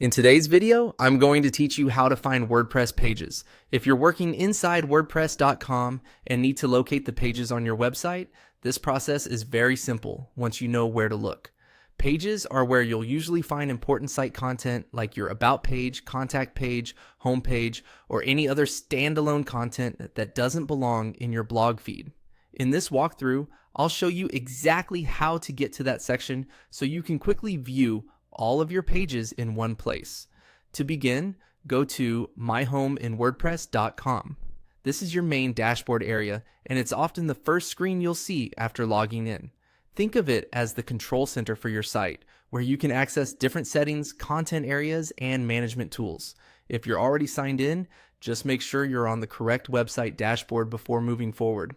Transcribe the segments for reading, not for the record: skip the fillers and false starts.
In today's video, I'm going to teach you how to find WordPress pages. If you're working inside WordPress.com and need to locate the pages on your website, this process is very simple once you know where to look. Pages are where you'll usually find important site content like your About page, Contact page, Home page, or any other standalone content that doesn't belong in your blog feed. In this walkthrough, I'll show you exactly how to get to that section so you can quickly view all of your pages in one place. To begin, go to myhomeinwordpress.com. This is your main dashboard area, and it's often the first screen you'll see after logging in. Think of it as the control center for your site, where you can access different settings, content areas, and management tools. If you're already signed in, just make sure you're on the correct website dashboard before moving forward.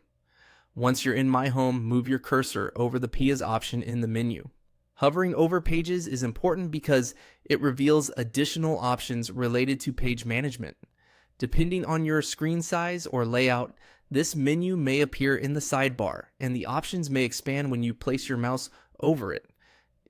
Once you're in My Home, move your cursor over the Pia's option in the menu. Hovering over pages is important because it reveals additional options related to page management. Depending on your screen size or layout, this menu may appear in the sidebar, and the options may expand when you place your mouse over it.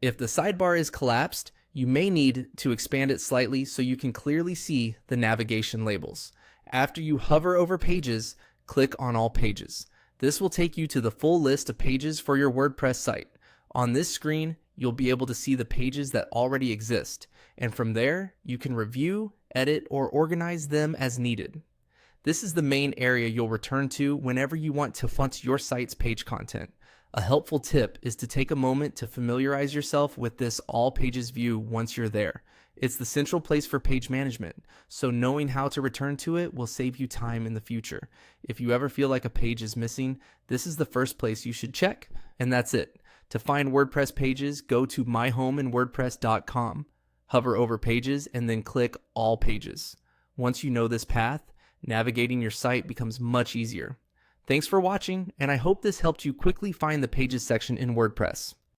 If the sidebar is collapsed, you may need to expand it slightly so you can clearly see the navigation labels. After you hover over pages, click on All Pages. This will take you to the full list of pages for your WordPress site. On this screen, you'll be able to see the pages that already exist, and from there, you can review, edit, or organize them as needed. This is the main area you'll return to whenever you want to font your site's page content. A helpful tip is to take a moment to familiarize yourself with this All Pages view once you're there. It's the central place for page management, so knowing how to return to it will save you time in the future. If you ever feel like a page is missing, this is the first place you should check, and that's it. To find WordPress pages, go to myhomeinwordpress.com, hover over pages, and then click All Pages. Once you know this path, navigating your site becomes much easier. Thanks for watching, and I hope this helped you quickly find the Pages section in WordPress.